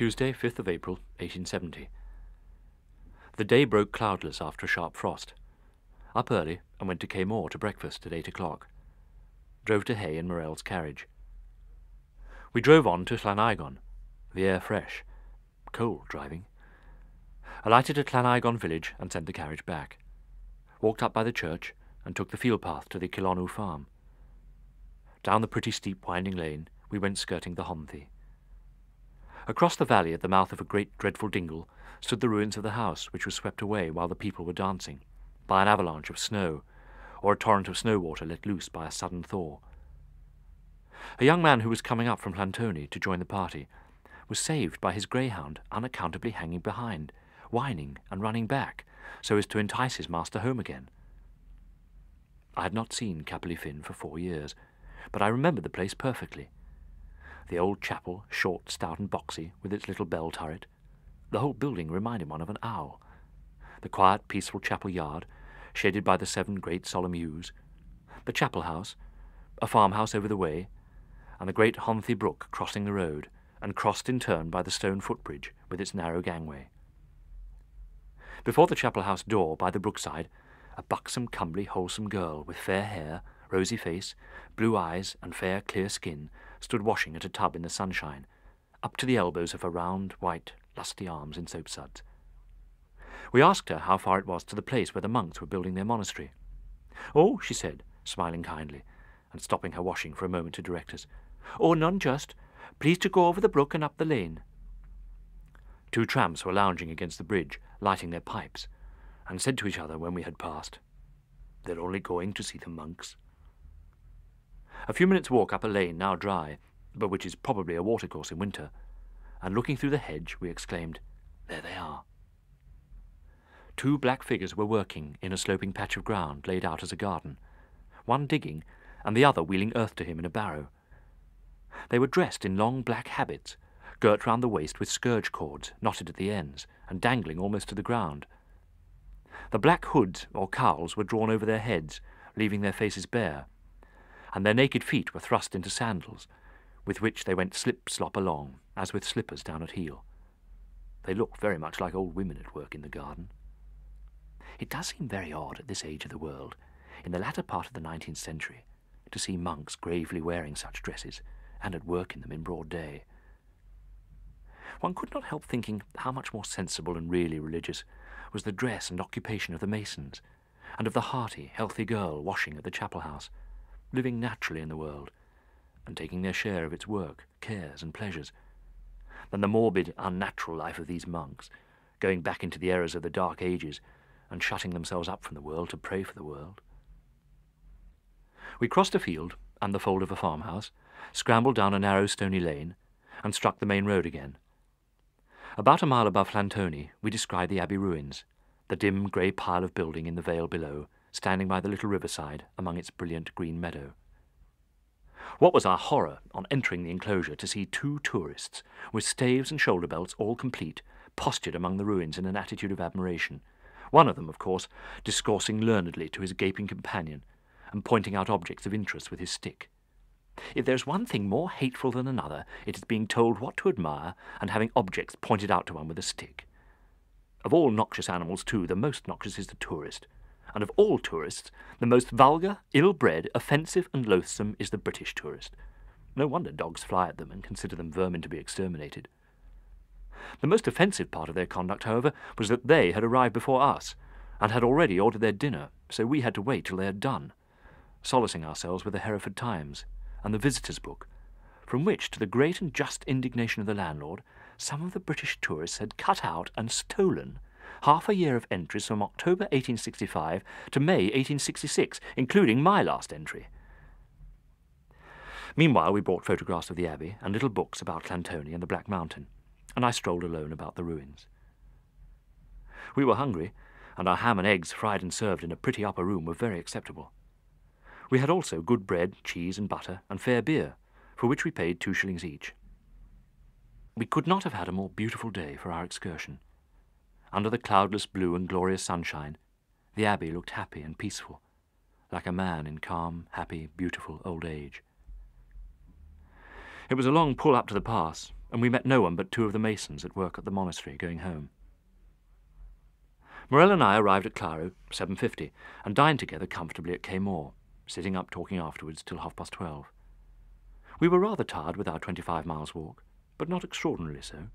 Tuesday, 5th of April, 1870. The day broke cloudless after a sharp frost. Up early and went to Caymore to breakfast at 8 o'clock. Drove to Hay in Morell's carriage. We drove on to Llanthony, the air fresh. Cold driving. Alighted at Llanthony village and sent the carriage back. Walked up by the church and took the field path to the Llanthony farm. Down the pretty steep winding lane we went skirting the Llanthony. Across the valley at the mouth of a great dreadful dingle stood the ruins of the house which was swept away while the people were dancing, by an avalanche of snow, or a torrent of snow water let loose by a sudden thaw. A young man who was coming up from Llanthony to join the party was saved by his greyhound unaccountably hanging behind, whining and running back, so as to entice his master home again. I had not seen Capel y Ffin for 4 years, but I remembered the place perfectly. The old chapel, short, stout and boxy, with its little bell turret. The whole building reminded one of an owl. The quiet, peaceful chapel yard, shaded by the 7 great solemn yews. The chapel house, a farmhouse over the way, and the great Llanthony brook crossing the road, and crossed in turn by the stone footbridge with its narrow gangway. Before the chapel house door, by the brookside, a buxom, comely, wholesome girl with fair hair, rosy face, blue eyes, and fair, clear skin, stood washing at a tub in the sunshine, up to the elbows of her round, white, lusty arms in soapsuds. We asked her how far it was to the place where the monks were building their monastery. "Oh," she said, smiling kindly, and stopping her washing for a moment to direct us. "Oh, none just. Please to go over the brook and up the lane." 2 tramps were lounging against the bridge, lighting their pipes, and said to each other when we had passed, "They're only going to see the monks." A few minutes' walk up a lane now dry, but which is probably a watercourse in winter, and looking through the hedge we exclaimed, "There they are." 2 black figures were working in a sloping patch of ground laid out as a garden, one digging and the other wheeling earth to him in a barrow. They were dressed in long black habits, girt round the waist with scourge cords knotted at the ends and dangling almost to the ground. The black hoods or cowls were drawn over their heads, leaving their faces bare, and their naked feet were thrust into sandals, with which they went slip-slop along, as with slippers down at heel. They looked very much like old women at work in the garden. It does seem very odd at this age of the world, in the latter part of the 19th century, to see monks gravely wearing such dresses, and at work in them in broad day. One could not help thinking how much more sensible and really religious was the dress and occupation of the masons, and of the hearty, healthy girl washing at the chapel house, living naturally in the world, and taking their share of its work, cares, and pleasures, than the morbid, unnatural life of these monks, going back into the errors of the Dark Ages, and shutting themselves up from the world to pray for the world. We crossed a field and the fold of a farmhouse, scrambled down a narrow stony lane, and struck the main road again. About a mile above Llanthony we descried the abbey ruins, the dim grey pile of building in the vale below, standing by the little riverside among its brilliant green meadow. What was our horror on entering the enclosure to see 2 tourists, with staves and shoulder belts all complete, postured among the ruins in an attitude of admiration, one of them, of course, discoursing learnedly to his gaping companion, and pointing out objects of interest with his stick. If there is one thing more hateful than another, it is being told what to admire and having objects pointed out to one with a stick. Of all noxious animals, too, the most noxious is the tourist, and of all tourists, the most vulgar, ill-bred, offensive and loathsome is the British tourist. No wonder dogs fly at them and consider them vermin to be exterminated. The most offensive part of their conduct, however, was that they had arrived before us, and had already ordered their dinner, so we had to wait till they had done, solacing ourselves with the Hereford Times and the Visitors' Book, from which, to the great and just indignation of the landlord, some of the British tourists had cut out and stolen half a year of entries from October 1865 to May 1866, including my last entry. Meanwhile we brought photographs of the abbey and little books about Llanthony and the Black Mountain, and I strolled alone about the ruins. We were hungry, and our ham and eggs fried and served in a pretty upper room were very acceptable. We had also good bread, cheese and butter, and fair beer, for which we paid 2 shillings each. We could not have had a more beautiful day for our excursion. Under the cloudless blue and glorious sunshine, the abbey looked happy and peaceful, like a man in calm, happy, beautiful old age. It was a long pull up to the pass, and we met no one but two of the masons at work at the monastery going home. Morel and I arrived at Claro 7:50 and dined together comfortably at Caymore, sitting up talking afterwards till 12:30. We were rather tired with our 25 miles walk, but not extraordinarily so.